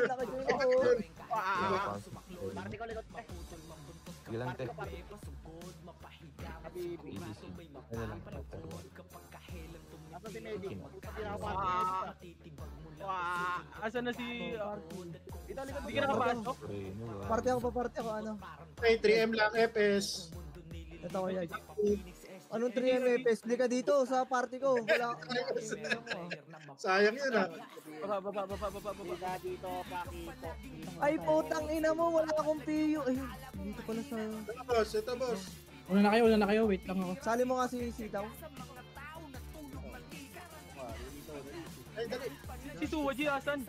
naka-join ako. Party ko likod eh. Sige lang, te. Habibi. Ano lang. Asan si Medic? Asan na si... Dito likod. Hindi ka nakapasok? Party ako, ano. Okay, 3M lang, FS. Ito ko yan. Anong 3M FS? Di ka dito sa party ko. Wala. Sayang yun ah. Baba. Dito, pakito. Ay, putang ina mo. Wala akong PU. Ay, dito pala sa... Ito boss. Una na kayo, wait lang ako. Sali mo nga si Sitaw. Ay, dali. Si Suwaji, asan?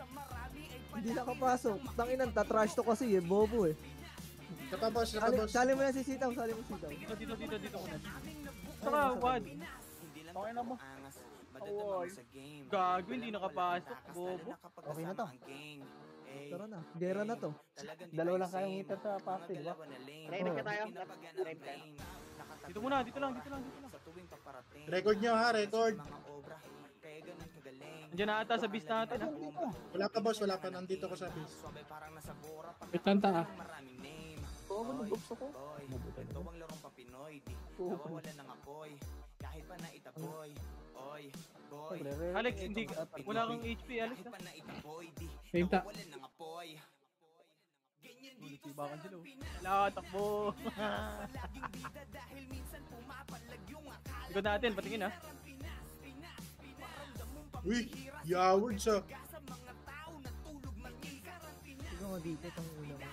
Hindi nakapasok. Tanginan, tatrash to kasi bobo eh. Saka boss. Sali mo na si Sitaw, Sitaw. Dito ko na. Saka, Wad. Okay na mo. Gago, hindi nakapasok. Bobo. Okay na to. Tara na, gera na to. Dalawa lang kayong hitter sa party, di ba? Ready ka tayo? Ready tayo. Dito muna, dito lang. Record nyo ha, record. Andiyan na ata sa beast natin, ha? Wala ka boss, wala pa. Nandito ko sa base. Wait lang ta. Oo, gusto ko. Alex, hindi, wala kang HP, Alex, ha? Wait ta. Bakan sila, wala, takbo. Likod natin, patingin, ha? Uy, yaward sa. Sige nga dito, tang ulo ko.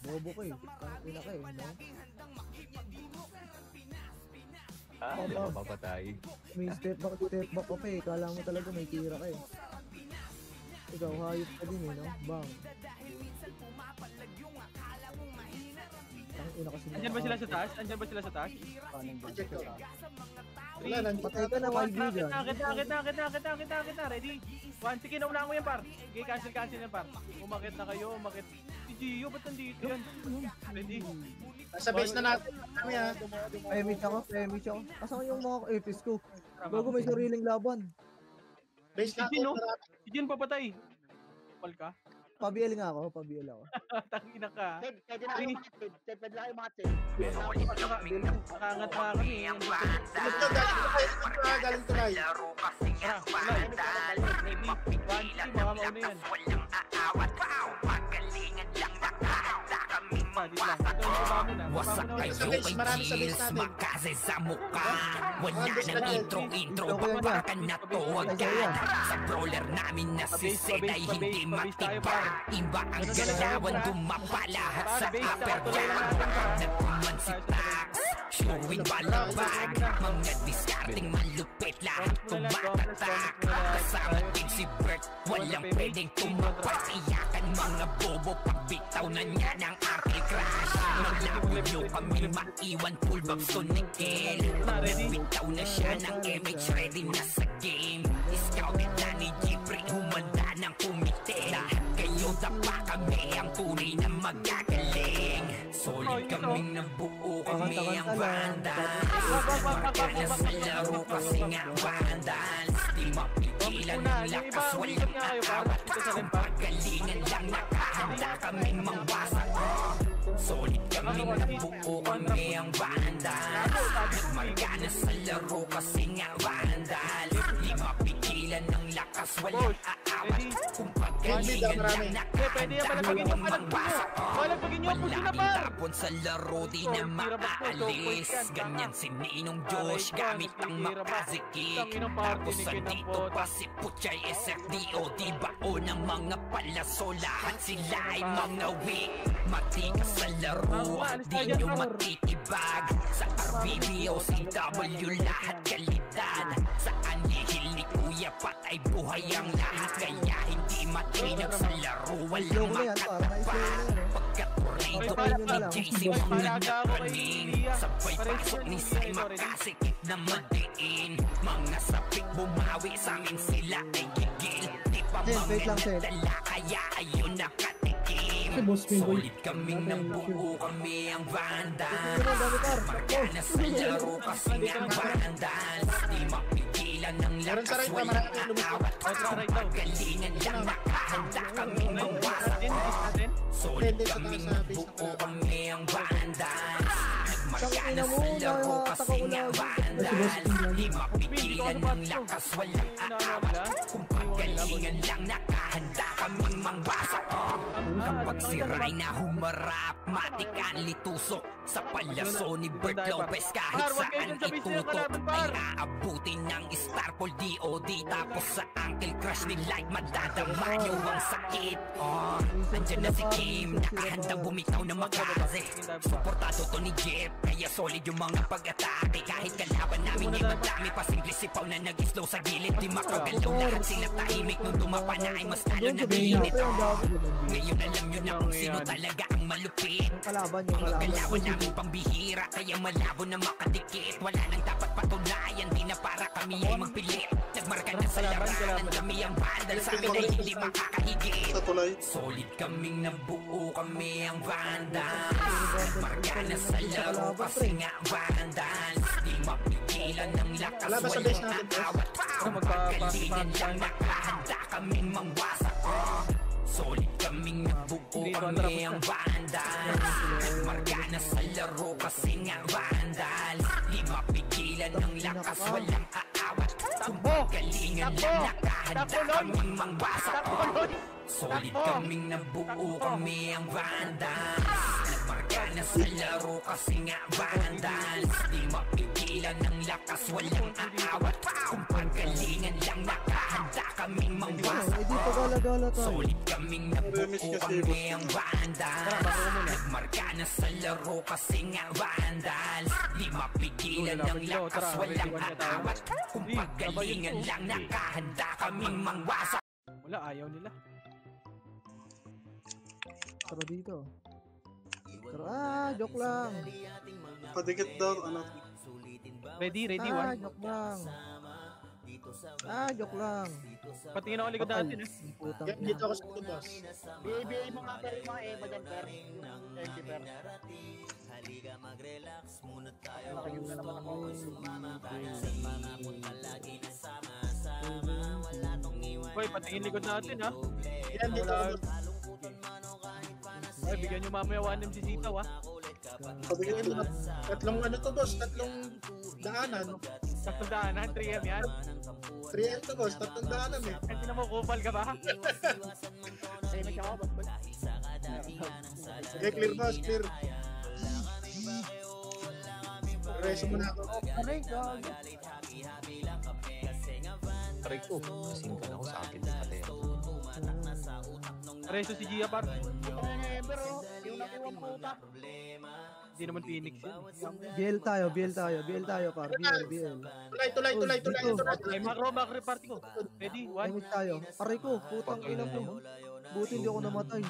Bobo ko eh. Tang ina ka eh, no? Mapapatay. May step back ka pa eh. Kala mo talaga may tira ka eh. Ikaw, hayop ka din eh, no? Bang. Tang ina kasi. Andiyan ba sila sa taas? Check ko. Wala, nandito. Patay ka na, kaibigan. Kita. Ready? 1, sige, nauna ko yan, par. Okay, cancel yan, par. Umakit na kayo, Si Gio, ba't nandito yan? Ready? Nasa base na natin. Kami ha. Premich ako. Kasama yung mga epis ko. Bago may sariling laban. Base Si natin. Gino? Si Gino papatay. Kapal ka? Pabiel ako. Tangina ka. Pwede na kayo mga trade. Pwede na kayo mga trade. Nakaangat na kami. Galing tulay. Mga mauna yan. Wasak kayo kay Gilles, makase sa mukha. Wala nang intro, papakan na to agad. Sa brawler namin na si Zed ay hindi matiba. Iba ang galawan, dumapalahat sa upper jam. Nagpuman si Tax, showing balabag. Mga discarding malupit, lahat tumatatak. Kasama din si Bert, walang pwedeng tumapat. Iyakan mga bobo, pagbitaw na niya ng aking crash. Maglabo nyo kami maiwan, full box to nickel. Pagbitaw na siya ng MH, ready na sa game. Scouted na ni Jeffrey, humanda ng kumite. Lahat kayo dapa kami, ang tunay na magagaling. Solid kaming nabuo, kami ang vandal. Magkana sa laro kasi nga vandal. Di mapigilan ng lakas, walang akawat. Kung pagalingan lang nakahanda kaming mangwasak. Solid kaming nabuo, kami ang vandal. Magkana sa laro kasi nga vandal. Di mapigilan ng lakas, walang aawat. Kung pagalingan lang nakahanda kaming mangwasak. Malapagin sa laro di na maalis. Ganyan si Ninong Josh gamit ang makazikik. Tapos andito pa si Puchay SFDO. Di bao ng mga palaso, lahat sila ay mga weak. Matikas sa laro, di nyo matitibag. Sa RBBO, CW, lahat kalidad. Sa anihil ni Kuya patay buhay ang lahat. Kaya hindi matinag sa laro, walang makatapag. Pagkaturido ni JC, mga nakaning. Sabay pasok ni Sai, makasikip na madiin. Mga sapik bumawi sa amin, sila ay gigil. Di pa mamedala, kaya ayun nakatikim. Solid kaming nabuo, kami ang vandal. Magkana sa laro kasi ang vandal. Di mapigilan Pigilan ng Meron sa lakas, right pa, walang marami lumusot. aawat. Right na, right daw. Galingan lang, nakahanda kaming mangwasak. Natin? Solid Hindi, sa kaming taas, sa base buo na kami ang bandal. Nagmagana mo, sa laro nakataka kasi ko nga lang. bandal. Di mapigilan ng lakas, walang aawat. Kung pagalingan lang, nakahanda kaming mangwasak. Kapag si Reyna humarap, matikan litusok sa palyaso ni Bert Lopez. Kahit Par, wag kayo saan dyan sa base na yung itutok kalaban, ay par. aabutin ng Starpol DOD. Tapos sa ankle crush ni Light, madadama niyo ang sakit. Andyan na si Kim, nakahandang bumitaw na makaze. Suportado to ni Jeff, kaya solid yung mga pag-atake. Kahit kalaban namin ay madami pa, simple sipaw na nag-slow sa gilid. Di makagalaw, lahat sila tahimik nung dumapa na ay mas lalo nag-iinit. Ngayon alam nyo na kung sino talaga ang malupit. Yung kalaban, Mga kalaban namin pambihira, kaya malabo na makadikit. Wala nang dapat patunayan, di na para kami ay magpilit. Nagmarka na sa labanan, kami ang bandal, sa amin ay hindi makakahigit. Sa tulay. Solid kaming nabuo, kami ang vandal. Nagmarka na sa laro kasi nga vandal. Di mapigilan ng lakas, Wala ba sa base walang natin, boss? aawat. Kung pagalingan lang, nakahanda kaming mangwasak. Solid kaming nabuo, kami ang vandal. Nagmarka na sa laro kasi nga vandal. Di mapigilan ng lakas, walang aawat. Kung pagalingan lang, nakahanda kaming mangwasak. Solid kaming nabuo, kami ang vandal. Nagmarka na sa laro kasi nga vandal. Di mapigilan ng lakas, walang aawat. Kung pagalingan lang, nakahanda kaming mangwasak. Hindi pa gala-gala tayo. Solid kaming nabuo, kami ang vandal. Nagmarka na sa laro kasi nga vandal. Di mapigilan ng lakas, walang aawat. Kung pagalingan lang, nakahanda kaming mangwasak. Wala, ayaw nila. Tara dito. Joke lang. Padikit daw, ano. Ready, one. Joke lang. Joke lang. Patingin ako likod natin eh. Putang Yan, dito ako sa likod, boss. BBA mo nga pero yung mga Eva dyan, per. Thank you, per. Nakayun na naman ako. Hoy, patingin likod natin ha. Yan, dito ako, boss. Ay, bigyan nyo mamaya 1M si Sitaw ha. Padikit ko. Tatlong ano to, boss. Tatlong daanan. Tatlong daanan, 3M yan. 3M to, boss. Tatlong daanan eh. Kasi na mo, kupal ka ba? Ay, may siya ako, boss. Okay, clear, boss. Clear. Reso mo na ako. Aray, gago. Aray ko, kasing ka na ako sa akin. Ate. Reso si Gia par. Pero, yung nakuha mo puta. Hindi naman Phoenix yun. BL tayo, par. BL. Tulay. Ay, macro party ko. Ready, one. Timing tayo. Aray ko, putang ina mo. Buti hindi ako namatay.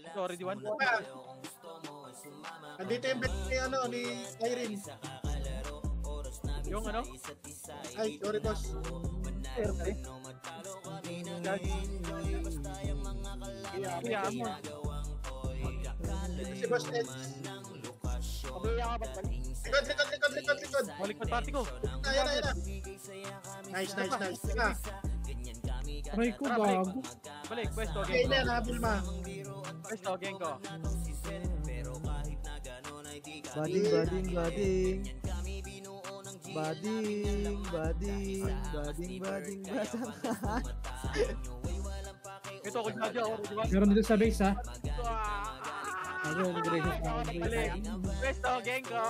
Sorry, di one. Andito yung bet ni, ano, ni Irene. Yung ano? Ay, sorry, boss. Kuya mo. Dito si Boss Ed. Pabaya ka, ba't balik? Likod. Balik pa party ko. Ayan na. Nice. Teka. Aray ko, gago. Balik, pwesto, Okay gang na, ko. nabil ma. Pwesto, gang ko. Bading. Ito, kung sadya ako, di ba? Meron dito sa base, ha? Ayun, nag-reso sa Balik. base. Pwesto, gang ko.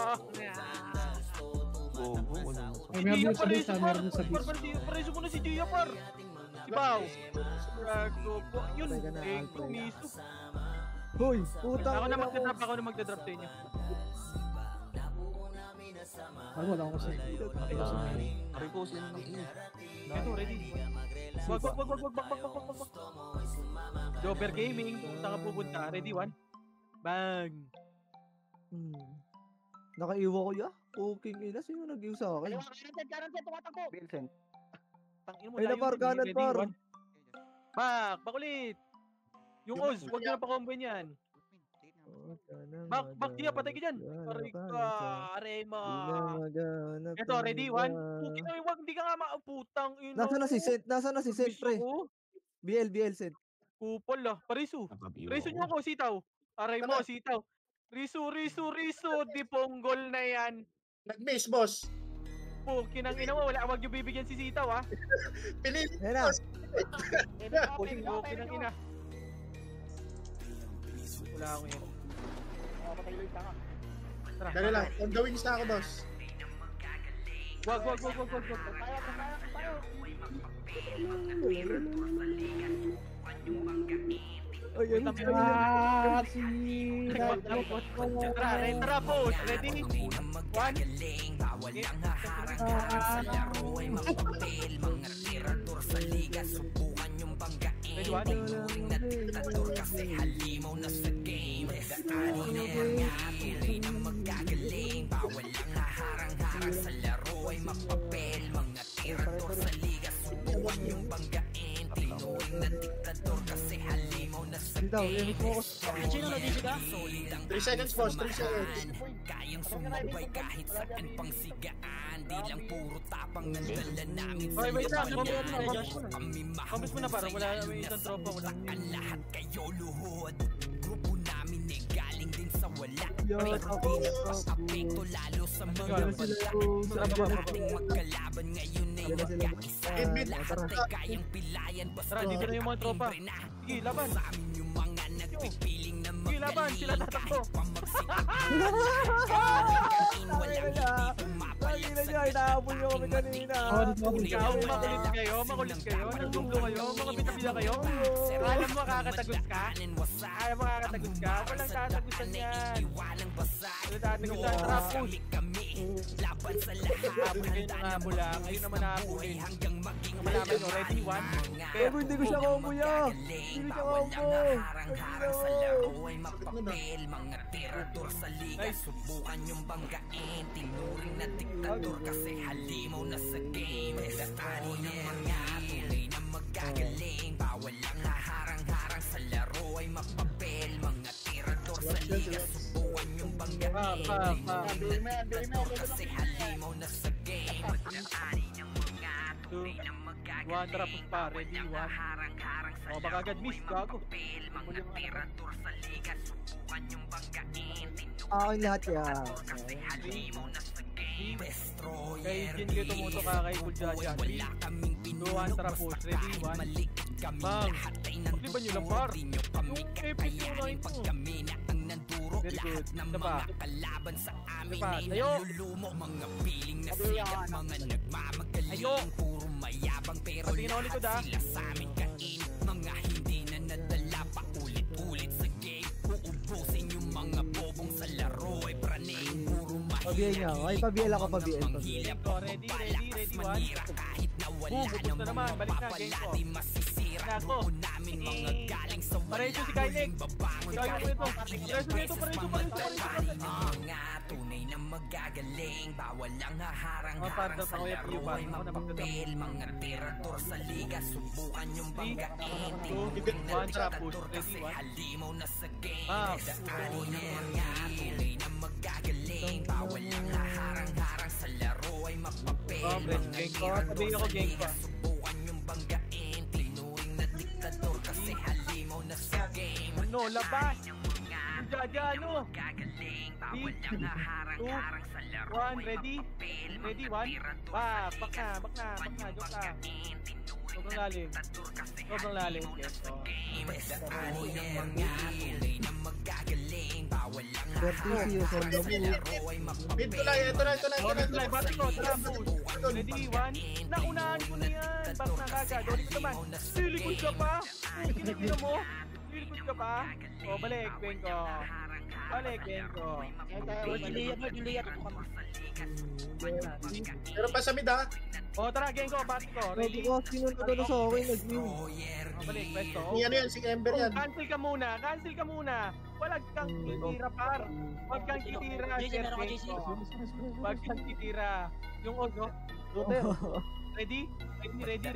Ay, meron dito sa base, ha? Meron dito sa base. Pareso mo na si Gia par. Ibaw. Yun, Teka na, gang Alfred. ko, miso. Hoy, putang Ako na ina mo. magdadrop sa inyo. Ay, wala akong kasi. Aray ko, sino nang iyo? Ito, ready. Wag. Dober Gaming, saan ka pupunta? Ready, one? Bang! Nakaiwa ko ya? Puking ina, sino nag-iw sa akin? Kanan dyan, tumatakbo. Vincent. Tangin mo, Ay, layo napar, din, kanan, ready, par. one? Bakulit! Yung Oz, wag nyo na pa-combo yan. Back niya, patay ka dyan. Aray ka, aray mo. Ito, ready? 1, 2, wag, hindi ka nga maaputang. Nasaan na si Seth, pre? BL, Seth. Kupol ah, Parisu. Risu niyo ako, sitaw. Aray mo, sitaw. Risu, di ponggol na yan. Nag-miss, boss. Kinang ina mo, wag yung bibigyan si sitaw ah. Pilit, Ayan na. boss. Kinang ina. Wala ako yan. Dali lang, on the wings na ako, boss. Wag. Ayun, Tara, boss. Ready? 1. Walang haharang-harang sa laro ay makapil. Mga tirador sa liga, subukan yung banggain. Tinuring na diktador kasi halimaw na sa game. Daan na mga tuloy na magagaling. Bawal ang haharang-harang sa laro ay makapil. Mga tirador sa liga, subukan yung banggain. Tinuring na diktador kasi halimaw na sa game. Sino na DJ ka? 3 seconds, boss. 3 seconds. Kayang sumabay kahit saan pang sigaan. Di lang puro tapang ang dala namin sa Wait lang, kami Kamis mo na para wala may isang tropa mo lang. Ang lahat kayo luhod. Grupo namin eh galing din sa wala. Yo, Pero apekto lalo sa mga bata. Ating magkalaban ngayon ay nagkaisa. Lahat ay kayang pilayan. Tara, dito na yung mga tropa. Sige, laban. Sa amin yung mga nagpipiling na Sige, laban. Sila tatakbo. Kanina nyo, inaabol nyo kami kanina. Makulit kayo. Nagdugo kayo. Mga bida-bida kayo. Alam mo kakatagos ka? Walang tatagusan yan. Walang tatagusan. Tara, push. Laban sa lahat. Habol kayo ng habula. Kayo naman habulin. Hanggang maging Malaman nyo, ready? 1. Pero hindi ko siya combo ya. Hindi siya combo. Harang-harang sa laro ay mapapel. Mga tirador sa liga, subukan yung banggain. Tinuring na diktador kasi halimaw na sa game. Daan ng mga tunay na magagaling. Bawal ang haharang-harang sa laro ay mapapel. Mga tirador sa liga, subukan yung banggain. Tinuring na diktador kasi halimaw na sa game. Daan ng mga tunay na magagaling. Tara, push pa. Ready? 1. O, baka agad miss. Gago. Mga tirador sa liga, subukan yung banggain. Akin lahat yan. Kay Jin kayo tumuto ka kay Kuljaja. 2, tara, push. Ready? 1. Bang. Pagliban nyo lang, par. Yung epic yung line mo. Very good. Ito pa. Ito pa. Tayo. Mga piling na sikat, mga nagmamagaling. Puro mayabang pero lahat sila sa amin kain. Mga hindi na nadala pa ulit-ulit sa game. Uubusin yung mga bobong sa laro ay praning. Puro Pabiel niya. Ay, pabiel ako, pabiel. Ready? 1. Kahit na wala Gusto naman. Balik na. Game ko. Nako. namin mga galing sa Pareso si Kainek. Kaya ko ito. Pareso. Mga tunay na magagaling. Bawal ang haharang-harang sa laro ay mapapel. Mga tirador sa liga, subukan yung banggain. Tinuring na diktador kasi halimaw na sa game. Daanin ng mga tunay na magagaling. Bawal ang haharang-harang sa laro ay mapapel. Mga tirador sa liga, subukan yung banggain. Tinuring na diktador kasi halimaw na sa game. Ano, labas. Jaja, ano? 3, 2, 1, ready? Ready, 1. Back na. Joke lang. Sobrang lalim. Yes, oh. Mid to line, ito na. Bati ko, tara, push. Ready, 1. Naunahan ko na yan. Back na kagad. Ulit ko naman. Lilikod ka pa. Kinagina mo. Lilikod ka pa. O, balik, Benko. Pero pa sa mid, ha? O, tara, Genko, bati ko. Ready Ready? ko, sino na doon sa akin, nag-win. Balik, pwesto. Ni ano yan, si Ember yan. Cancel ka muna. Walang kang titira, par. Wag kang titira, Sir Benko. Wag kang titira. Yung Ogo. Ready? Ready.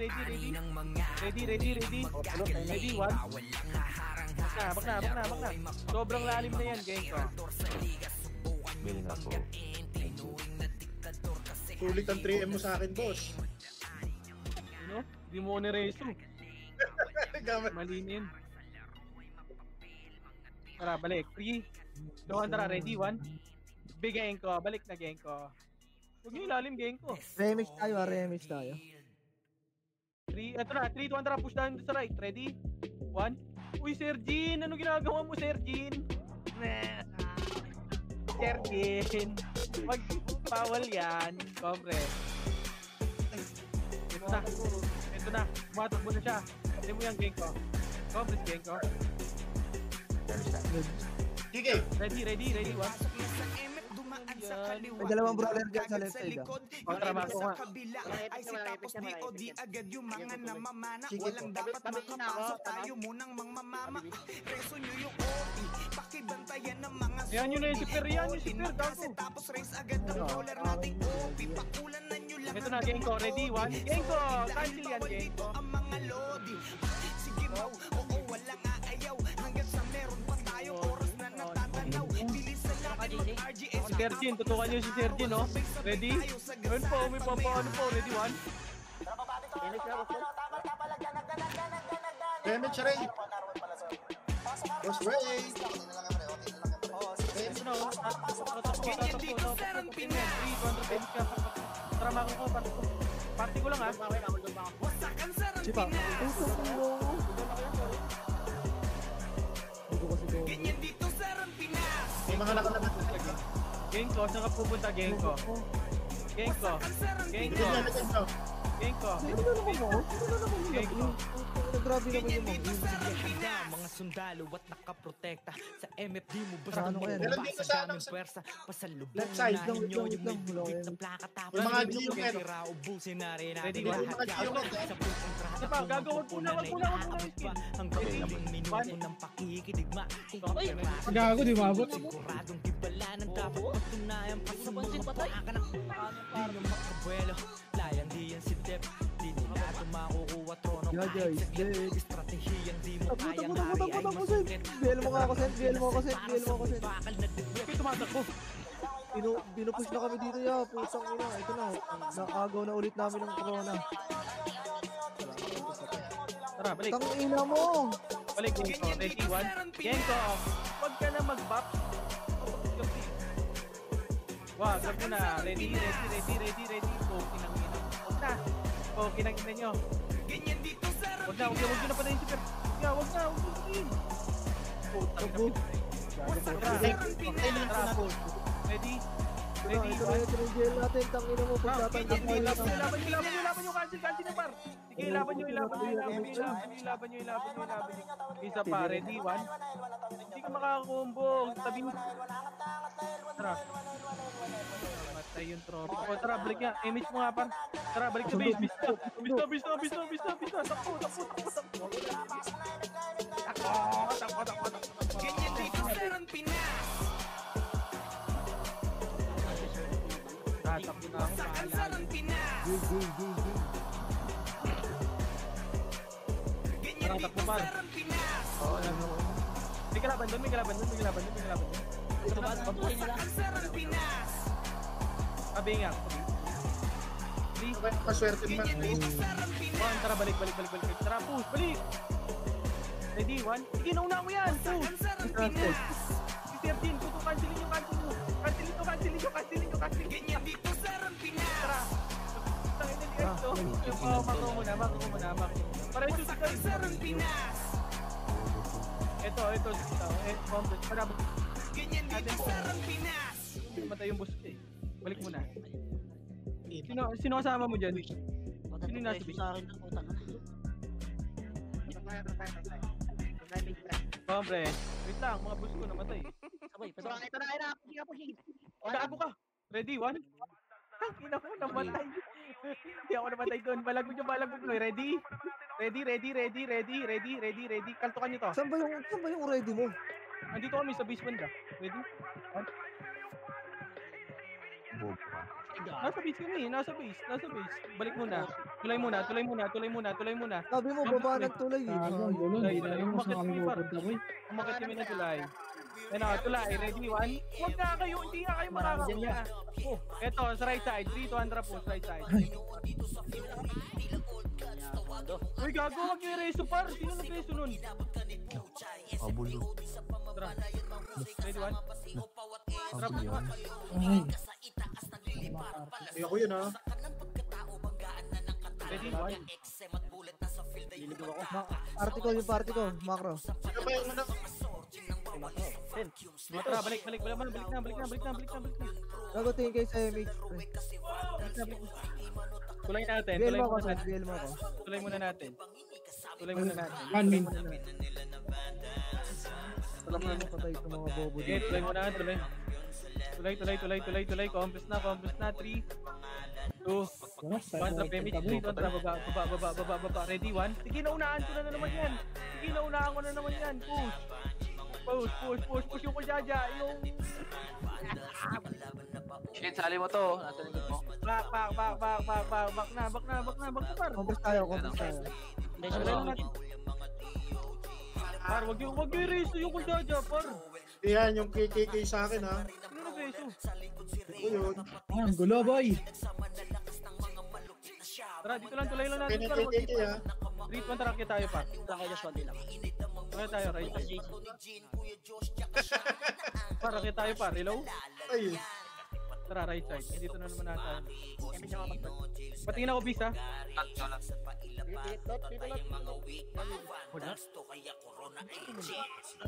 Ready, 1. na. Sobrang lalim na yan, Genko. Bili na po. Sulit ang 3M mo sa akin, boss. Ano? Di mo nireso. Malinin. Tara, balik. 3, 2, tara, ready, 1. Bigayin ko, balik na Genko. Huwag niyo ilalim, Genko. Remix tayo. 3, ito na, 3, 2, 1, tara, push down sa right. Ready? 1. Uy, Sergin! Ano ginagawa mo, Sergin? Sergin! Wag, bawal yan, kombre. Ito na, tumatakbo na siya. Hindi mo yan, Genko. Kombre, Genko. Sige. Ready, 1. May dalawang brawler dyan sa left side. Kontrama ko nga. Ay si tapos DOD agad yung mga namamana. Sige Walang dapat makapasok tayo munang mangmamama. Reso nyo yung OT, pakibantayan ng mga Yan yun na yung super, yan yung super, gago. Kasi tapos race agad ang roller nating OP. Pakulan na nyo lang Ito na, Genko, ready, 1. Genko, cancel yan, Genko. ang mga lodi. Sige mo, oo walang aayaw. Hanggang sa meron pa tayong oras na natatanaw. Bilisan natin mag-RGS. Si Sergin, tutukan nyo si Sergin, no? Ready? Ayun po, may papaano po. Ready, 1. Damage Ray. Boss Ray. Ito na, tatakbo. 3, 200 ka. Trama ko, party ko lang, ha? Sipa. Ganyan dito sa Rampinas. May mga nakalaban na talaga. Genko, saan ka pupunta, Genko? Genko. Hindi na ito. Genko. Grabe naman yung Dito sa Rampinas. Mga sundalo at nakaprotekta sa MFD mo basta Ano mo yan? Meron dito sa aming ano, pwersa pasalubong left side, unahin wait nyo lang, yung may wait lang, bibig wala na plaka tapos Yung mga yung geomet. tira ubusin na rin Ready, natin one. lahat Mga geomet, sa pusong trata Diba, gago, wag muna pa hanggang huling minuto ng pakikidigma Gago, di mabot. siguradong gibalanan dapat patunayan pa sa mga ka ng di nyo makabuelo layan di yan si Dep di nila ito makukuha trono kahit sa gilid estratehiyang di mo kayang hari ay masungkit BL mo nga ako, Sen. bakal na dibwet Bakit tumatakbo? Pinupush na kami dito, ya. Pusang ina. Ito na. Nakagaw na ulit namin ng corona. Tara, balik. Tang ina mo. Balik, Genko. Ready, 1. Genko, huwag ka na mag-bop. Wow, grab mo na. Ready. Oh, kinangina. Huwag na. Oh, kinangina nyo. Ganyan dito sa Huwag na na patayin si Per. Huwag na patayin. Oh, tangina. Tara, push. Ready, Ito 1. na yung jail natin. Tang ina mo. Pagtatanggal mo yun. Ilaban nyo, cancel na par. Sige, ilaban nyo. Isa pa, ready, 1. Hindi ka makakakombo. Tabi mo. Tara. Matay yung trophy. O, tara, balik nga. Image mo nga, par. Tara, balik sa base. Bista. Takbo. Ganyan dito sa Rampinas. Tatakbo na ako. Sakan sa Rampinas. Ganyan Parang dito takbo, par. sa Rampinas. Oo, alam mo. May kalaban doon. Sakan sa Rampinas. Sabi nga. Paswerte naman. Ganyan dito sa Rampinas. 1, tara, balik. Tara, push, balik. Ready, 1. Sige, nauna mo yan. Sakan Push. sa Rampinas. Si Sergin, cancelin nyo. Cancel. Ganyan dito sa Rampinas. Tara. Tangin na liit to. Mako muna. Para ito sa Sakan sa Rampinas. Ito. Complex. Para Ganyan dito sa Rampinas. matay yung boss eh. Balik muna. Sino kasama mo dyan? Sino yung nasa base? Complex. Wait lang, mga boss ko namatay. Gago ka. Ready, 1. Ina mo namatay. Hindi ako namatay doon. Balag mo. Ready. Kaltukan nyo to. Saan ba yung ready mo? Andito kami sa basement ka. Ready? 1. Nasa base ka na eh, nasa base. Balik muna. Tulay muna. Sabi mo, baba ng tulay eh. Ang gulo. Tulay. Saan kami pupunta, boy? Umakit kami ng tulay. Ayun na, tulay. Ready, one. Huwag na kayo, hindi nga kayo makakakuha. Oh, eto, sa right side. 3 to 100 po, right side. Uy, gago, wag yung reso par. Sino nag-reso nun? Abulo. Tara. Ready, one. Abulo yan. Ay, ako yun, ha? Ready, one. Yung party ko, macro. Ano ba yung ano? Tara, balik na. Gago, tingin kayo sa MH. Tulay natin, BL mo ako, Sen. BL mo ako. Tulay muna natin. 1 min. Patay ko mga bobo Okay, dito. tulay muna, tulay. Compass na. 3, 2, 1, trap image, 3, 2, baba. Ready, 1. Sige, naunahan ko na naman yan. Push yung kuljaja. Shit, sali mo to. Nasa likod mo. Back na, par. Compass tayo. Par, wag yung reso yung kuljaja, par. Yan, yung KKK sa akin, ha? Sino nag-reso? Ako yun. Ang gulo, boy. Tara, dito lang, tulay lang natin, Kaya par. ng KKK, ha? 3, 2, tara, tayo, par. Ako just 1 lang. Kaya tayo, right side. Par, rakit tayo, par. Hello? Ay, Tara, right side. Dito na naman natin. Patingin ako, bis, ha?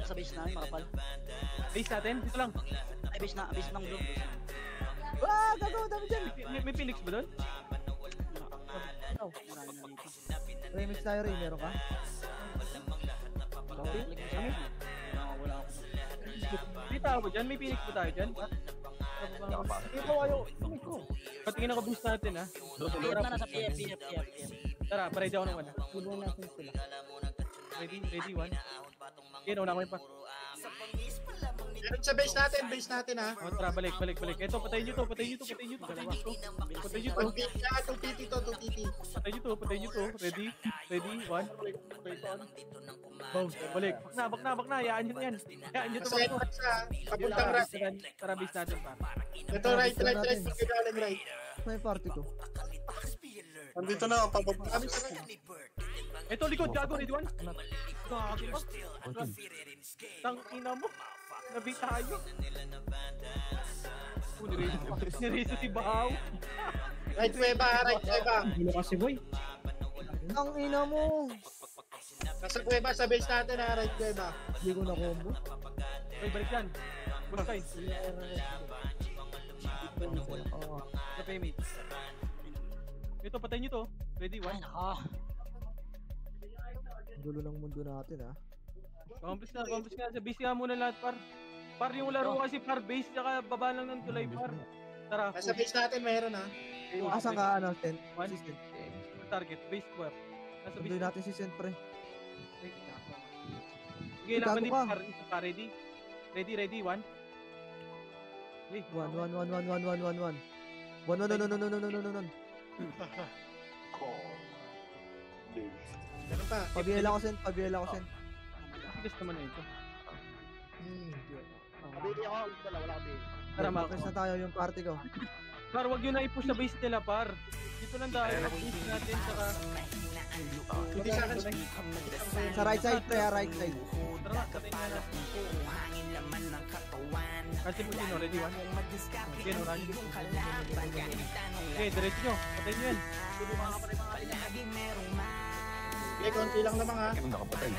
Sa base namin, makapal. Base natin, dito lang. Ay, base ng blue. Ah, gago, dami dyan. May Phoenix ba doon? Remix tayo rin, meron ka? Wala ako. May tao ba dyan? May Phoenix ba tayo dyan? Ito ayaw. Patingin ako boost natin, ha? Piyap na nasa piyap. Tara, pa-ready ako naman, ha? Ready, one. Okay, nauna ko yun pa. meron sa base natin, ha? O, tara, balik. Ito, patayin nyo to. Patayin nyo to. 2 TT. Ready, one. Bounce, balik. Bak na. Hayaan nyo yan. Hayaan nyo to. Sa headpad sa, papuntang right. Tara, base natin, pa. Ito, right. Pagkagaling right. May party ko. Nandito na, pababa kami sa right. Ito, likod, gago, ready, one. Gago ba? Tangina mo. Nabi tayo. Nireso si Bahaw. Right Cueva. Ang gulo kasi, boy. Ang ina mo. Nasa Cueva, sa base natin, ha? Right Cueva. Hindi ko na combo. Ay, balik yan. Buskay. Sa paymate. Ito, patayin nyo to. Ready, one. Gulo ng mundo natin, ha. Complex na. Sa base nga muna lahat, par. Par yung laro kasi par base, tsaka baba lang ng tulay, par. Tara. Nasa base natin, meron, ha? Asan ka, Sen? One. Assistant. Target, base bar. Nasa base. Sunduin natin si Sen, pre. Sige, laban din, par. Ito pa, ready? Ready, one. Okay. 1. Meron pa. Pabiyela ko, Sen. Tigas naman na ito. Kabili ako, wala kabili. Tara, Focus na tayo yung party ko. Par, wag yun na i-push sa base nila, par. Dito lang dahil base natin, tsaka... Hindi sa akin. Sa right side, pre, right side. Tara nga, katayin na natin. Kasi po sino, ready, one. Okay, no, run. Okay, diretso nyo. Katayin nyo yan. Okay, konti lang naman, ha? Ano nakapatay?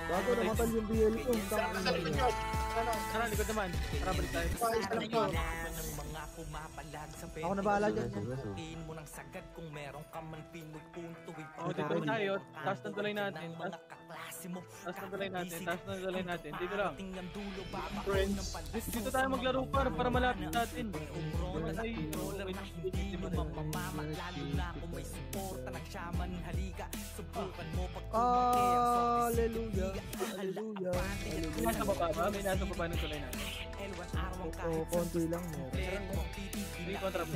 Bago namatay yung BL ko. Nasa likod nyo. Ano? Tara, likod naman. Tara, balik tayo. Isa lang to. Ako na bahala dyan. O, dito lang tayo. Taas ng tulay natin. Taas ng tulay natin. Dito lang. Friends. Dito tayo maglaro, par, para malapit natin. Ay, Hallelujah. Hallelujah. May nasa baba ba? May nasa baba ng tulay natin. Oo, konti lang meron. 3 kontra mo.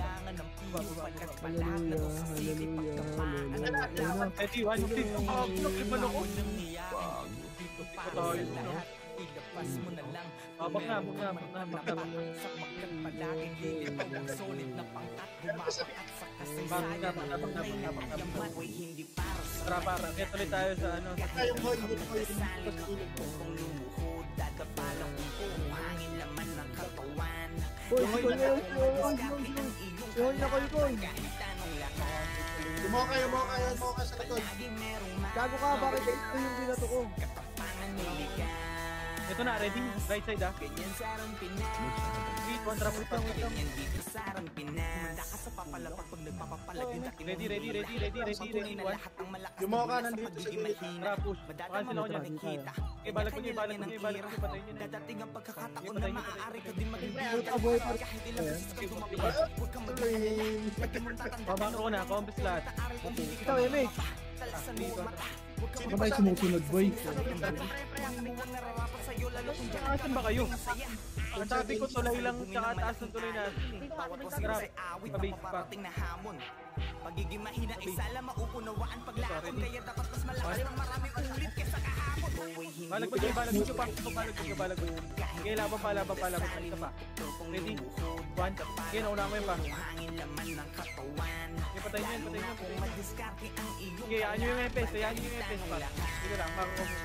Hallelujah. Hallelujah. Hallelujah. Ready, 1, 2, 3. Nakiban ako. Dito tayo. Bak na. Para. Kaya tuloy tayo sa ano. Tayong hoy, hoy. Uy, ikaw na yun. Yun na kayo ko. Lumaw kayo sa likod. Gago ka, bakit ito yung binato ko? Ito na, ready? Right side ah. 3 kontra mo. Ready. 1. Lumaw ka nandito sa gilid. Tara, push. Cancel ako niyan. Okay, balag ko niyo. Patayin niyo na. Puta boy, Babang ko na, compass lahat. ikaw, Eme. Sino ba yung sumusunod, boy? Asan ba kayo? Ang sabi ko tulay lang, tsaka taas ng tulay natin. Grab, pabase pa. Pagiging mahina ay sala mauunawaan paglakon kaya dapat mas malakas ng maraming ulit kaysa kahapon. Balag mo pa. Okay, laban pa. Isa pa. Ready? 1. Okay, nauna mo yun pa. Okay, patayin nyo yun. Okay, yan yung MPS pa. Sige lang, makakuha mo pa.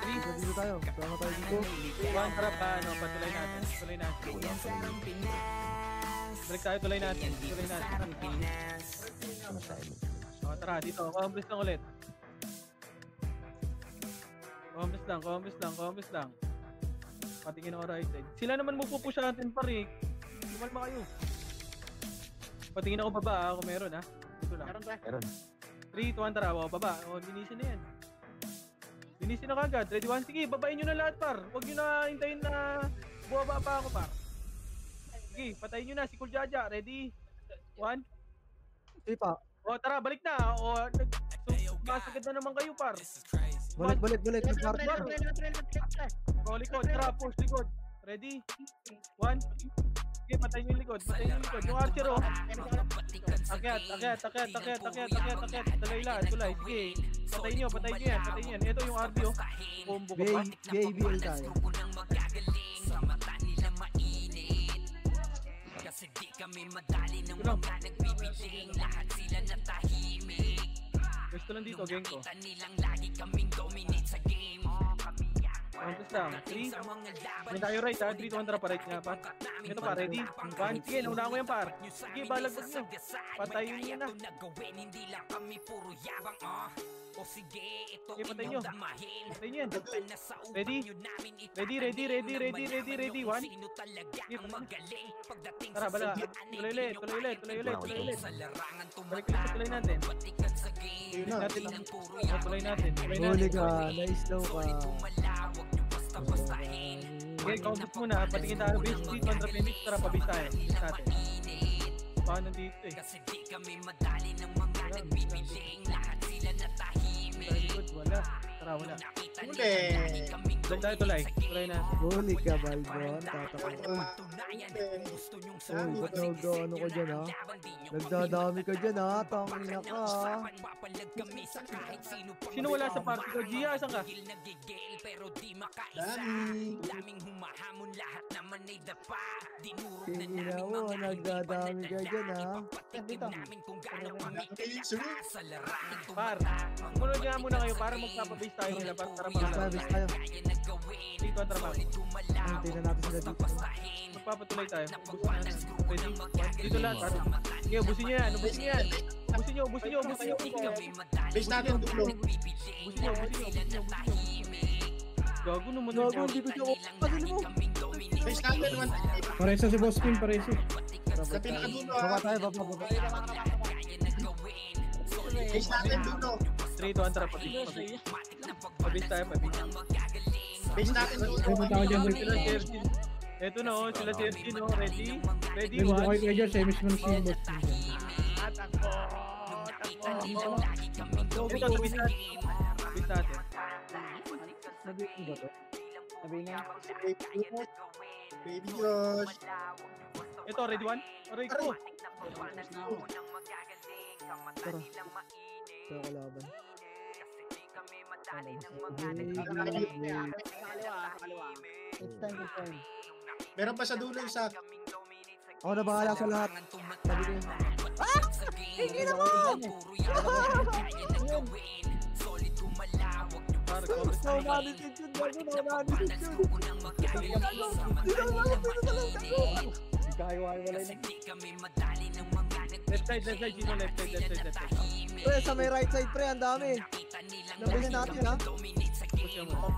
3. Dito tayo. Sama tayo dito. 1, tara pa, patuloy natin. Balik tayo, tuloy natin. O, tara, dito. Compass lang ulit. Compass lang. Patingin ako right side. Sila naman pupush natin pa rin. Lumalma kayo. Patingin ako baba kung meron ha. Dito lang. Meron. 3, 2, 1, tara. O, baba. O, linisin na yan. Linisin na kagad. Ready, 1. Sige, babain nyo na lahat par. Huwag nyo na hintayin na buwaba pa ako par. Sige, patayin nyo na si Cool Jaja. Ready? 1. Sige pa. O, tara, balik na. O, masagad na naman kayo par. Balik. O, likod. Tara, push, likod. Ready? 1. Sige, patayin nyo yung likod. Yung archer o. Akyat. Tulay. Sige. Patayin nyo yan. Ito yung RB o. Combo ko pa. BABL tayo. Kasi di kami madali ng mga nagbibiting. Lahat sila natahimik. Gusto lang dito, geng ko. Nilang lagi kaming dominate sa game. Compass lang. 3. May tayo right ha. 3, 2, 1, tara pa right nga pa. Ito pa, ready? 1. Sige, nauna ko yan par. Sige, balagdag nyo. Patayin nyo na. Hindi lang kami puro yabang. O sige, ito patayin nyo. Patayin nyo yan. Ready? 1. Sige, tara, bala. Tuloy ulit. Balik ulit sa tuloy natin. Tuloy natin. Huli ka. Na-slow ka. Okay, compass muna. Patingin tayo. Base 3 kontra Phoenix. Tara, pabase tayo. Base natin. Paano dito eh? Kasi di kami madali ng mga nagbibiling. Lahat sila natahimik. Wala. Tara, wala. Huli. Doon tayo tulay. Tulay natin. Huli ka, Balbon. Tatakot ka. Uy, ba't ano ka dyan ha? Nagdadami ka dyan ha? Tangina ka ha? Sino wala sa party ko? Gia, asan ka? Daming humahamon, lahat naman ay dapa. Dinurog na Tingina namin mo, mga nagdadami ka dyan ha? namin kung gaano kami kalakas sa larangan. Par, munod nga muna kayo para magpapabase tayo nila para Service tayo. dito ang trabaho. Tingnan natin sila dito. Magpapatuloy tayo. Ready? Dito lang. Okay, ubusin nyo yan. Ubusin nyo. Base natin dulo. Gago naman. Gago, hindi ko siya ko. Pagin mo. Base natin 1. Pareso si Boss Kim, pareso. Sa pinakadulo Baba ha. tayo, baba. Base natin dulo. Straight on trap. Pabase tayo. Base natin dulo. Pumunta ako dyan, boy. Sila Sergin. Eto na oh. Sila Sergin oh. Ready? Ready? Pumunta One. kayo kayo dyan, sa mismo na si Boss Kim. Takbo. Ito, base natin. Base natin. Nabihin ba to? Nabihin nga. Baby Josh. Ito, ready one? Aray ko. Tara. Ito kalaban. It's time to time. Meron pa sa dulo isa. Ako na bahala sa lahat. Sabi ko yun. Par, cover sa Naunahan ni Sid yun, gago. Naunahan ni Sid yun. Nagkakahiwa-hiwalay na. left side, sino left side. Pre, sa may right side, pre, ang dami. Nabili natin, ha? Push mo.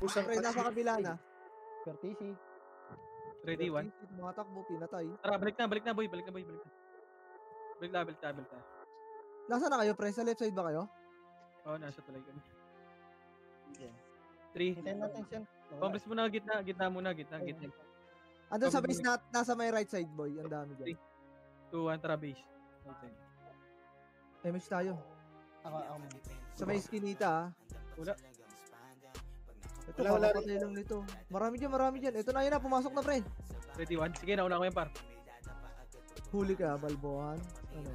Busang Pre, nasa kabila na. Courtesy. Ready one? Mga takbo, pinatay. Tara, balik na boy. Balik na. Nasa na kayo, pre? Sa left side ba kayo? Oo, nasa tulay kami. Okay. 3. Hintayin natin siya. Complex muna, gitna muna. Andun sa base na, nasa may right side, boy. Ang dami dyan. 2, 1, tara base. Okay. MH tayo. Ako. Sa may skinita, ha? Wala. Ito, Wala kakapatay lang nito. Marami dyan. Ito na yun na, pumasok na, pre. Ready one? Sige, nauna ko yan par. Huli ka, Balboan. Ano?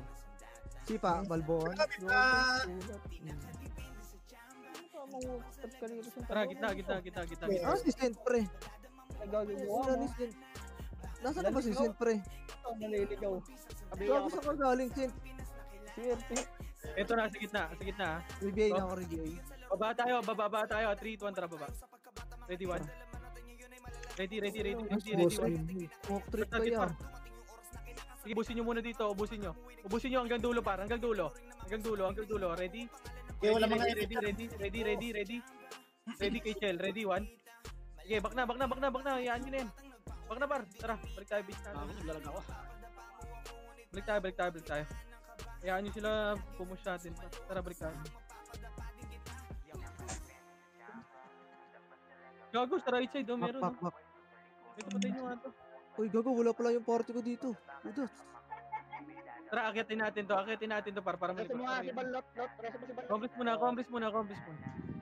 Sipa, Balboan. Tara, gitna. Ah, si Sent, pre. Nagagawa Una mo. ni Sent. Nasaan na ba si Sent, pre? Ito, naliligaw. Gago sa kagaling, Sent. Swerte. Ito na, sa gitna ha. Review na ako, review. Baba tayo. 3, 2, 1, tara baba. Ready one? Ready one. Smoke trip Basta, kaya. par. Sige, ubusin nyo muna dito, ubusin nyo hanggang dulo par, hanggang dulo. Ready? Okay, wala mga Ready. Ready kay Chel, ready one. Sige, back na, hayaan nyo na yan. Back na par, tara, balik tayo base natin. Naglalag ako. Balik tayo. Hayaan nyo sila pumush natin. Tara, balik tayo. Gago, sa right side, meron. Back. Ito, patay nyo nga to. Uy, gago, wala pala yung party ko dito. Udot. Tara, akitin natin to par, para Reso mo nga si Balot. Reso mo si Balot. Complex muna.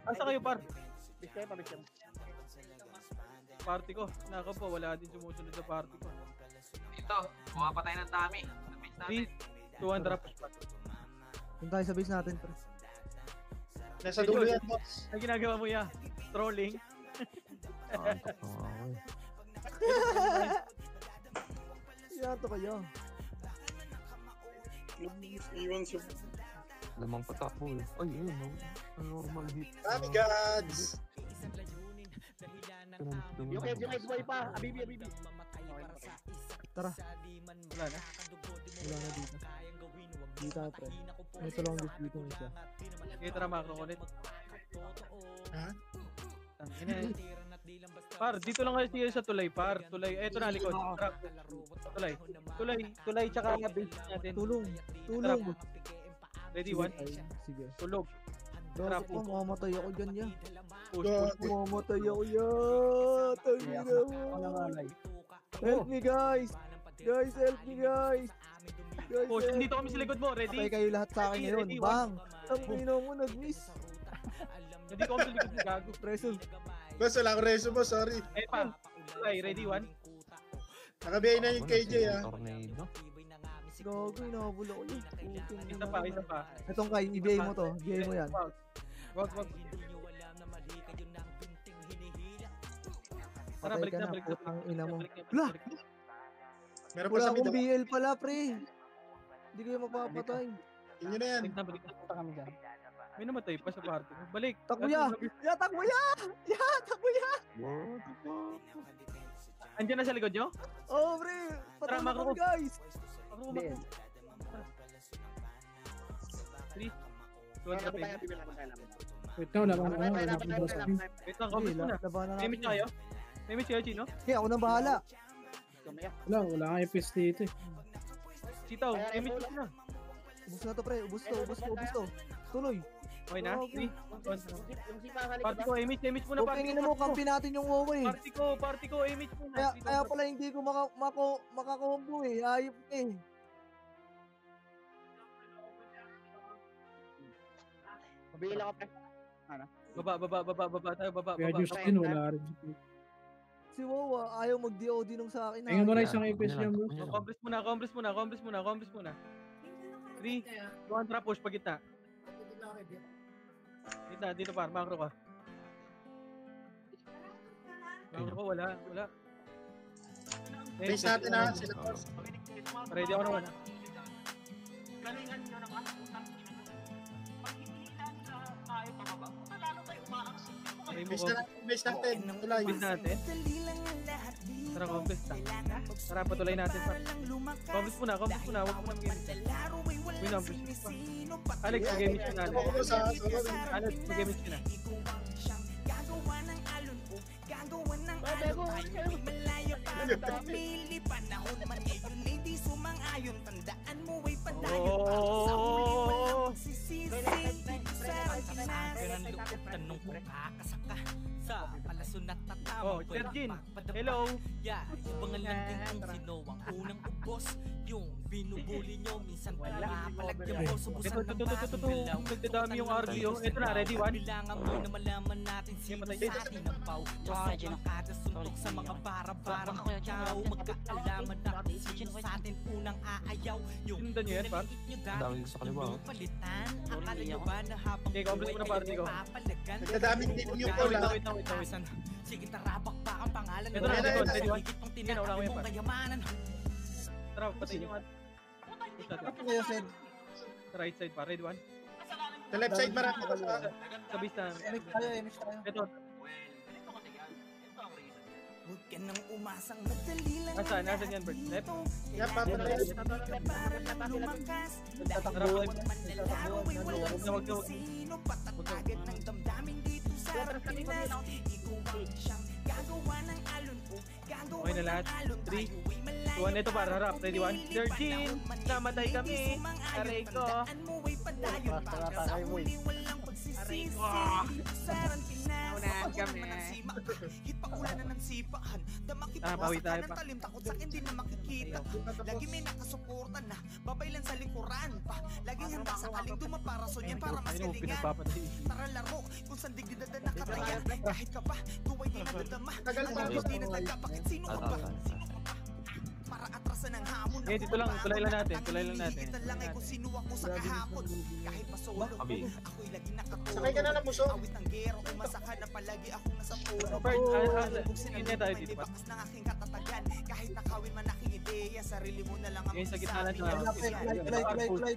Asa kayo par? Bis kayo. Party ko. Nako po, wala din sumusunod sa party ko. Ito, buha pa tayo ng dami. 3, 2, 1, drop. Yung tayo sa base natin, pre. Nasa dulo yan, boss. Ang ginagawa mo ya? Trolling? Yato kayo. Iwan siya. Lamang patakbo eh. Ay, yun. No? Normal hit. Dami gods. Yung kay boy pa. Abibi. Tara, Wala na. wala na dito. Dito, pre. May salong dito isa. Okay, tara macro ulit. Ha? Par, dito lang kayo sa tulay, par. Tulay, eto na likod. Tara. Tulay, tsaka base natin. Tulong. Tara, push. Ready, one. Sige. Tulog. Tara po, mamamatay ako dyan ya. Push. Mamamatay ako ya. Tangina mo. Help me guys. Guys, help me guys. Guys, Push, help. dito kami sa likod mo. Patay Ready? kayo lahat sa akin ngayon. Ready, Bang. Tangina mo, nag-miss. Hindi ko kami sa likod mo, gago. Preso. Boss, wala akong reso, boss. Sorry. Eh pa. Tulay, ready, one. Nakabiyay na yung KJ, ha. Tornado. Gago, inahabol ako yun. Putin Isa naman. pa. Itong kay, ibigay mo to. Ibigay mo yan. Wag. Tara, Patay balik ka na. na, putang ina mo. Wala! Meron pa Wala sa akong mid. BL pala, pre. Hindi kayo mapapatay. Yun yun na yan. Balik na. Punta kami dyan. May namatay pa sa party. Balik. Takbo ya! Ya, takbo ya! Ya, takbo ya! What the fuck? Andiyan na sa likod nyo? Oh, pre! Patay Tara, na Mako. kami, guys! BL. 3, 2, 1, Punta drop. tayo. Wait na, wala pa na. Wait lang, complex muna. Labanan May natin. miss kayo? May miss kayo, Chino? Okay, ako nang bahala. Wala kang FPS dito eh. Sitaw, may miss na. Ubus na to, pre. Ubus to. Tuloy. Okay na? 3, 2, 1. Yung sipa sa Party likod. ko, image muna. Huwag tingin mo, kampi natin yung WoW eh. Party ko, image muna. Kaya pala hindi ko makakombo eh. Ayop eh. Mabili ako, pre. Baba tayo, baba. Kaya Justin, wala rin. Si Wawa, ayaw mag-DOD nung sa akin. Tingnan mo na isang FPS niya, bro. Complex muna. 3, 2, trap push, pagkita. Dito par, macro ka. Macro ko, wala. Base natin na sila. Ready ako naman. Galingan nyo naman. Pag hindi lang tayo pababa, lalo tayo umaaksin. Base natin. Tulay. Base natin. Tara, complex na. Tara, patuloy natin par. Complex muna. Huwag mo nang game. Win numbers. Alex, mag-game siya na. Alex, mag-game siya na. Gagawa ng alon ko, gagawa ng alon tayo malayo para pumili panahon man ngayon hindi sumang-ayon tandaan mo ay padayon sa huli walang magsisisi sarang Pinas Ganang lukot tanong kung kakasaka sa palaso na tatawag Sergin, hello. Ibangan lang din kung sino ang unang ubos. Yung binubuli nyo minsan palagyan mo subusan ng bagong galaw. Nagdadami yung RBO. Ito na, ready one. Kailangan mo na malaman natin sino sa atin ang pau. Kasi makakasuntok sa mga bara-barang tao. Magkaalaman na kung sino sa atin unang aayaw. Yung naliit nyo dati yung palitan. Akala nyo ba na habang buhay papalagan? Nagdadaming din yung pula. Wait. Sige tarabak pa ang pangalan. Ito na, ready one. Higit pang tinatawag mong kayamanan. Tara, patayin yung Ano kayo, Sed? right side pa, ready one. Sa left side marami ko sa... Sa base na. MX tayo. Ito. Huwag ka nang umasang madali lang Nasaan yan, Bert? Left? Yan, papatay. para lang lumakas Tara, dahil manlalaro ay walang sino patatagan ng damdamin dito sa Pinas ikaw ang siyang gagawa ng alon ko gagawa Okay na lahat. ng alon 3, tayo ay malayo 2, 1, ito para harap. Ready one. Sergin, namatay kami. Aray ko. tandaan mo ay padayon para sa huli walang pagsisisi dito sa Pinas Unahan kami. Hipakulan na ng sipahan damakita Pawi tayo ng pa. talim takot sa akin di na makikita lagi may nakasuporta na babaylan sa likuran pa laging handa sakaling dumaparason yan para mas Ayun, galingan pinagpapatay. tara laro kung saan digdidad na nakatayan kahit ka pa tuway di nadadama Tagal pa. Tapos di na nagkapakit sino ka ba para atrasan ng hamon Eh, dito lang, tulay lang natin. Higitan lang ay kung sino ako sa kahapon kahit pa solo ako'y lagi nakatulog Sakay ka na lang, muso. awit ang gero umasaka na palagi akong nasa puno Bert, hindi tayo dito pa. bakas ng aking katatagan kahit nakawin man aking ideya sarili mo na lang ang Ngayon sa gitna lang Tulay.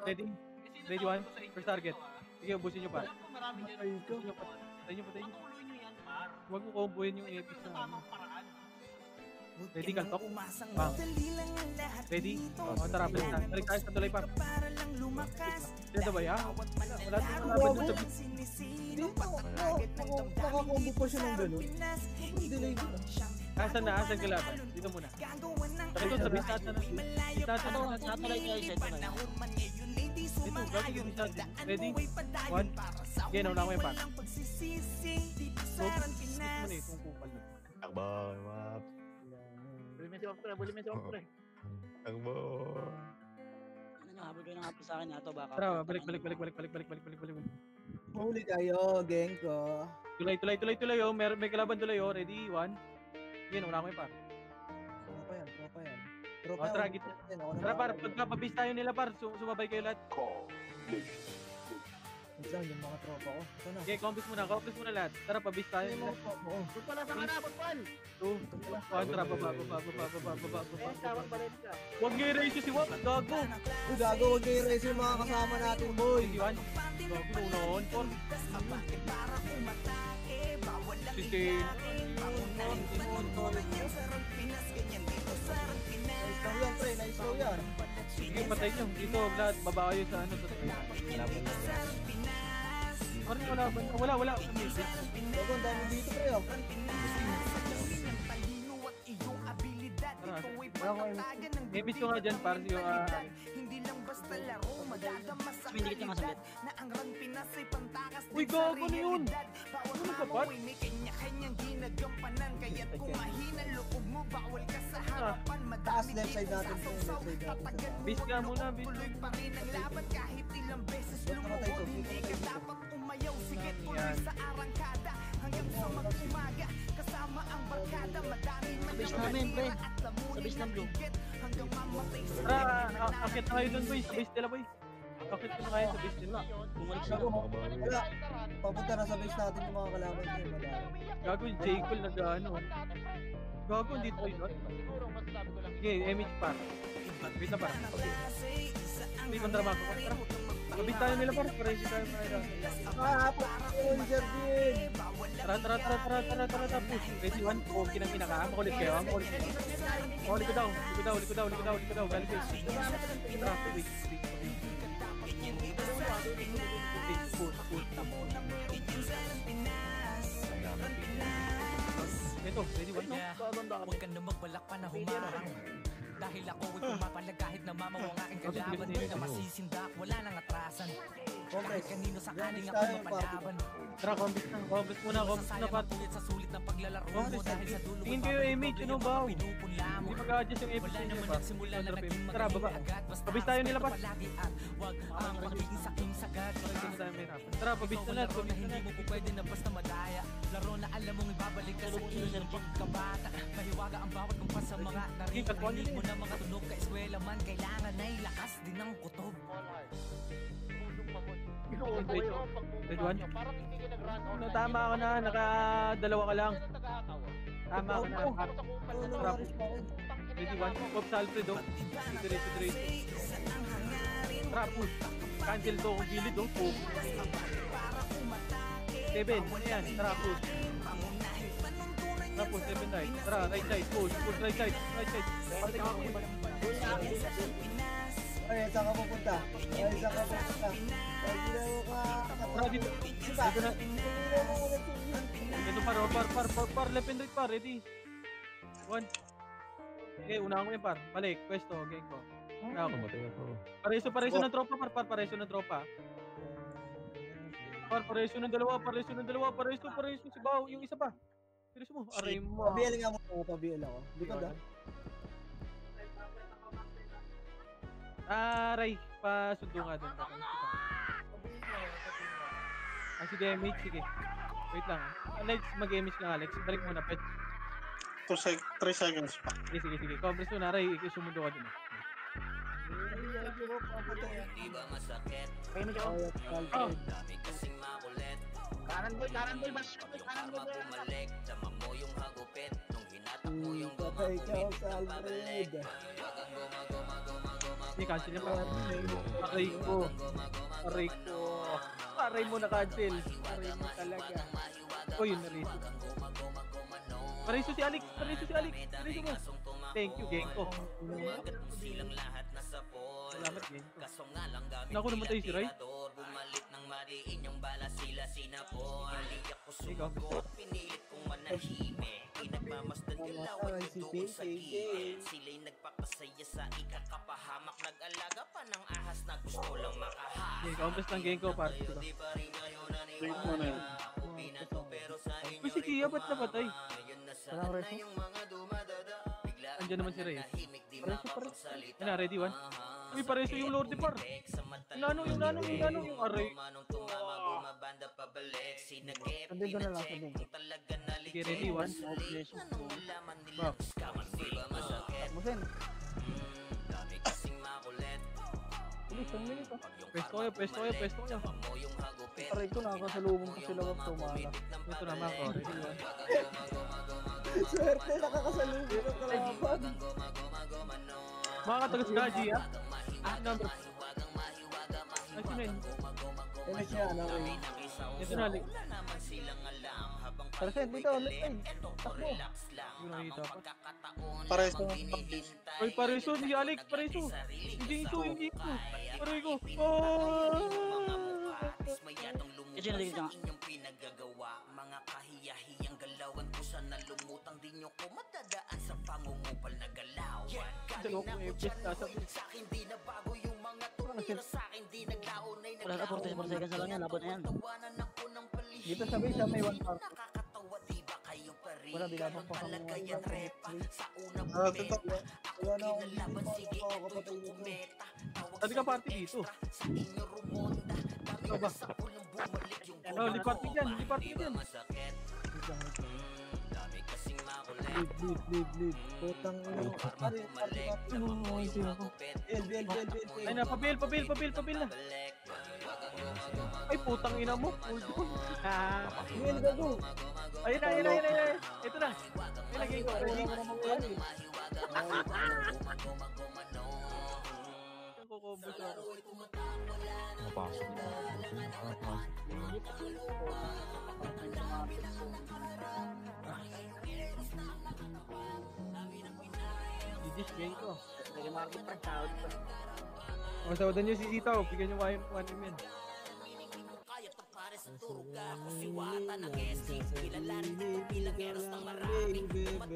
Ready? Ready one. First target. Sige, ubusin nyo pa. Patayin nyo. Huwag mo kombohin yung epic na ano. Ready, kaltok? Bang. Ready? Tara, balik na. Balik tayo sa tulay pa. Dito ba yan? Wala dun sa beat. Nakakombo pa siya ng gano'n. Delay ko na. Asan ka laban? Dito muna. Ito, sa beat natin. Natulay kayo siya. Dito, gagawin yung natin. Ready? One. Okay, nauna ko yung pa. So, gusto mo na itong kupal na. Takbo, map. Buli mo si Pre. Takbo. Habol kayo ng hapon sa akin na ito baka. Tara, balik. Huli kayo, gang ko. Tulay. Oh. May kalaban tulay. Oh. Ready? One. Yan, nauna ko yung pa. Tropa yan. Tara, gitna. Tara, par. Pagkapabis tayo nila, par. Sumabay kayo lahat. Isang yung mga tropa ko. Ito na. Okay, complex muna lahat. Tara, pabis tayo nila. Pagpala sa kana, pagpal. 2, 1, tara, baba. Tawag ba rin ka? Huwag nyo i-race si Wap. Gago. Uy, gago, huwag kayo race yung mga kasama natin, boy. 21. Gago, unaon. 4. 16. Nice daw yan. Sige, patay nyo. Dito, lahat. Baba kayo sa ano. Wala. Gago, ang dami dito kayo. Ibis ko nga dyan para siyo hindi lang basta laro madadama sa Hindi kita masabit. na ang run Pinas ay pantakas Uy, gago na yun. bawat Ano ka, mamo Pat? ay may kanya-kanyang ginagampanan kaya't kung mahina loob mo bawal ka sa harapan Taas madami left side dito natin po. sasaw-saw Left side natin. tatagan mo Bis ka ang muna, loob bis. tuloy pa rin ang laban kahit ilang beses lumuhod hindi ka namin, pre. Sa base ng blue. Tara, akit na kayo dun, boy. Sa base nila, boy. Akit na kayo sa base nila. Bumalik sila. Wala. Papunta na sa base natin yung mga kalaban niya. Gago, J-Cole nag-ano. Gago, hindi tayo doon. Sige, image pa. Wait na pa. May kontrabago ko. Tara. Kabit tayo nila par. Para hindi tayo mahirap. Yun, Jardin. Tara. Push. Ready, 1. Okay nang pinaka. Makulit kayo. Makulit kayo. Makulit ko daw. Galing kayo. Tara, push. Ito, ready, 1. Huwag ka na magbalak pa na humarang. Dahil ako ay pumapalag kahit na mamaw ang aking kalaban. Hindi na masisindak, wala nang atrasan. Kahit kanino sakaling ako mapalaban. Tara, combis muna par. Sa sulit ng paglalaro mo dahil sa dulo. Tingin kayo image, ano ba? Hindi mag-a-adjust yung image ninyo pa. Tara, baba. Pabis tayo nila pa. Wag ang magiging saking sagad. Tara, pabis na lahat. Hindi mo po pwede na basta madaya. Laro na alam mong ibabalik ka sa iyong pagkabata. Mahiwaga ang bawat kumpas sa mga narinig mo na mga tunog ka eskwela man. Kailangan ay lakas din ng kutob. Red 1? Tama ka na, naka-2 ka lang. Tama ka na. Trap. Ready 1? Pops Alfredo. Diretso. Trap. Cancel to kung gilid. 7. Ayan. Trap. Trap. 7 right. Tara, right side. Push right side. Ay, saan ka pupunta? Ay, ginawa ka. Tara, dito. Dito na. Ito par. Left and right par. Ready. 1. Okay, unahan ko yan par. Balik. Pwesto. Game ko. Pareso ng tropa par. Pareso ng tropa. Pareso ng dalawa. Si Bao. Yung isa pa. Pareso mo. Aray mo. Pabiel nga mo. Pabiel ako. Likod ah. Aray. Pasundo nga doon. Sige, MH. Sige. Wait lang. Alex, mag-MH lang Alex. Balik muna. 3 seconds pa. Sige. Compress mo na. Aray, sumundo ka doon. Diba masakit? Kaya mo dyan. Dami kasing makulit. Kanan boy, kanan boy. Yung karma bumalik. Tama mo yung hagupit. Nung hinatak mo yung Patay ka ako sa Alfred. Hindi, cancel niya pa. Aray mo na cancel. Aray mo talaga. Yun na rin. Pareso si Alex. Pareso mo. Thank you, Genko. Salamat, Genko. Naku naman tayo si Ray. Bumalik ng mariin yung bala sila sinapo. Hindi ako sumuko, pinilit kong manahimik. Pinagmamasdan galawan ko doon sa gilid. Sila'y nagpapasaya sa ikakapahamak. Nag-alaga pa ng ahas na gusto lang makahamak. Okay, compress lang Genko para ito. Wait mo na yun. Uy, si Kia ba't napatay? Walang reso? Andiyan naman si Ray. Pareso. Yan na, ready 1. Uy, pareso yung Lorde par. Yung nano, yung aray. Sabihin ko na lang, sabihin ko. Sige, ready 1. Bak. Musin. Pwesto kayo. Aray ko, nakakasalubong ko sila wag tumala. Ito naman ako, ready 1. Swerte, nakakasalubong ang kalaban. Mga katagas gaji, ha? Number. Ay, sino yun? Ano siya, okay. Ito na, Alex. Percent dito, ay, takbo. Yung nakita ko. Pares. Ay, pareso, si Alex, pareso. Hindi ito. Aray ko. Ito na dito. Inyong pinagagawa, mga kahiyahiyang galawan ko sana lumutang din nyo ko matadaan sa pangungupal na galawan. Dalawa kong FS nasa. Sa akin di na bago yung mga tumira sa akin di naglaonay. Wala na, 40 seconds na lang yan. Labot na yan. Dito sabi siya may 1 part. Nakakatawa di ba kayo pa rin? Wala, binabang pa kami Palagayan mga repa sa unang Ah, bumeta. Ako Wala na akong kinalaban, hindi sige pa ito'y makakapatay nito. kumeta. Tawag Sabi ka party dito. sa inyo rumonda. Dami Ito ba? na sa ulang bumalik yung Lipat mo dyan. masakit. Dami Lead. Putang ina. Ay na, pabil na. Ay, putang ina mo. Will ka go. Ayun na. Ito na. Ilagay ko. Ready? Kukubo siya. Napasok. Didis, game ko. Lagi market pa, tawad pa. Masawadan nyo si Sitaw. Bigyan nyo kayo ng 1 million. Siwata ng SC, kilala rin ako bilang eros ng maraming